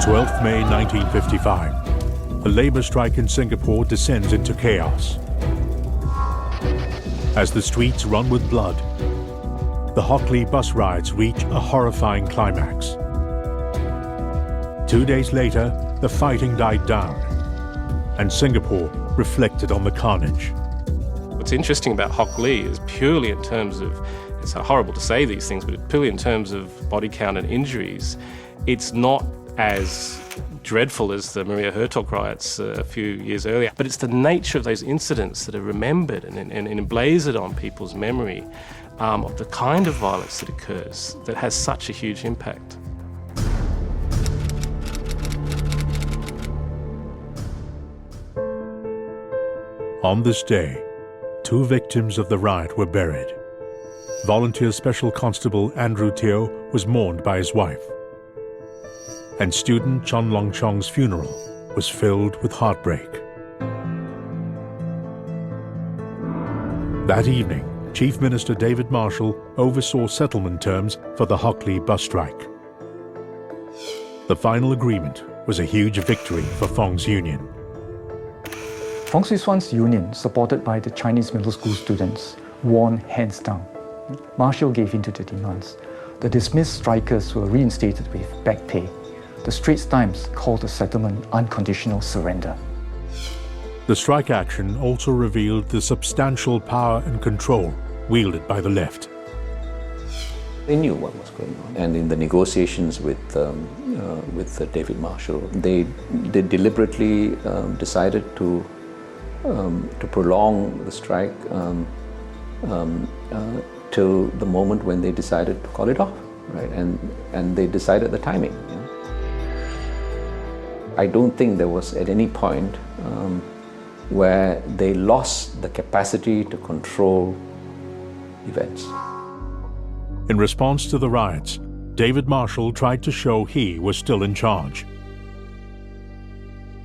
12th May 1955. A labor strike in Singapore descends into chaos. As the streets run with blood, the Hock Lee bus riots reach a horrifying climax. 2 days later, the fighting died down, and Singapore reflected on the carnage. What's interesting about Hock Lee is purely in terms of, it's horrible to say these things, but purely in terms of body count and injuries, it's not as dreadful as the Maria Hertog riots a few years earlier. But it's the nature of those incidents that are remembered and emblazoned on people's memory of the kind of violence that occurs that has such a huge impact. On this day, 2 victims of the riot were buried. Volunteer Special Constable Andrew Teo was mourned by his wife, and student Chon Long Chong's funeral was filled with heartbreak. That evening, Chief Minister David Marshall oversaw settlement terms for the Hock Lee bus strike. The final agreement was a huge victory for Fong's union. Fong Swee Suan's union, supported by the Chinese middle school students, won hands down. Marshall gave in to the demands. The dismissed strikers were reinstated with back pay. The Straits Times called the settlement unconditional surrender. The strike action also revealed the substantial power and control wielded by the left. They knew what was going on, and in the negotiations with David Marshall, they deliberately decided to prolong the strike till the moment when they decided to call it off, right? And they decided the timing. You know? I don't think there was at any point where they lost the capacity to control events. In response to the riots, David Marshall tried to show he was still in charge.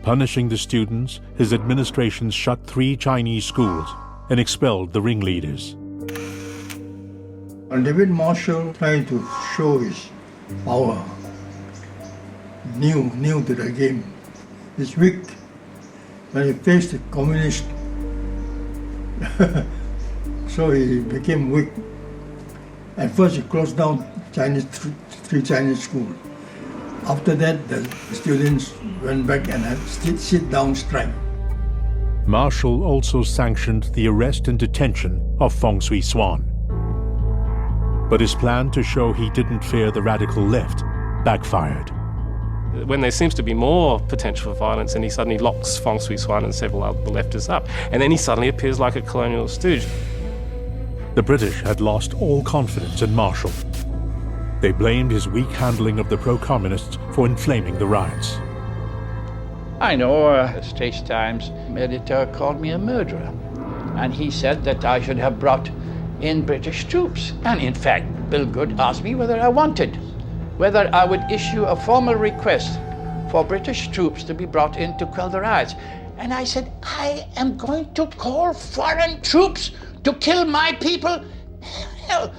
Punishing the students, his administration shut 3 Chinese schools and expelled the ringleaders. And David Marshall trying to show his power, new to the game. He's weak when he faced the communist, so he became weak. At first, he closed down three Chinese schools. After that, the students went back and had sit-down strike. Marshall also sanctioned the arrest and detention of Fong Swee Suan. But his plan to show he didn't fear the radical left backfired. When there seems to be more potential for violence, and he suddenly locks Fong Swee Suan and several other leftists up, and then he suddenly appears like a colonial stooge. The British had lost all confidence in Marshall. They blamed his weak handling of the pro-communists for inflaming the riots. I know the Straits Times editor called me a murderer, and he said that I should have brought in British troops. And in fact, Bill Good asked me whether I would issue a formal request for British troops to be brought in to quell the riots. And I said, I am going to call foreign troops to kill my people? Hell,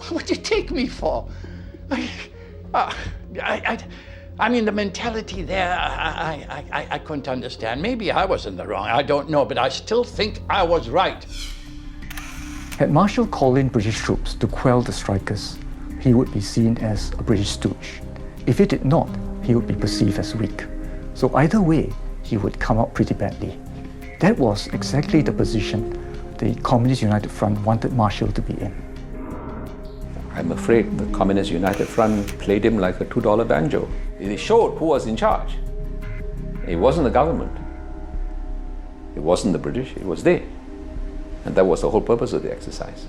what do you take me for? I mean, the mentality there, I couldn't understand. Maybe I was in the wrong, I don't know, but I still think I was right. Had Marshall called in British troops to quell the strikers, he would be seen as a British stooge. If he did not, he would be perceived as weak. So either way, he would come out pretty badly. That was exactly the position the Communist United Front wanted Marshall to be in. I'm afraid the Communist United Front played him like a $2 banjo. It showed who was in charge. It wasn't the government. It wasn't the British, it was they. And that was the whole purpose of the exercise.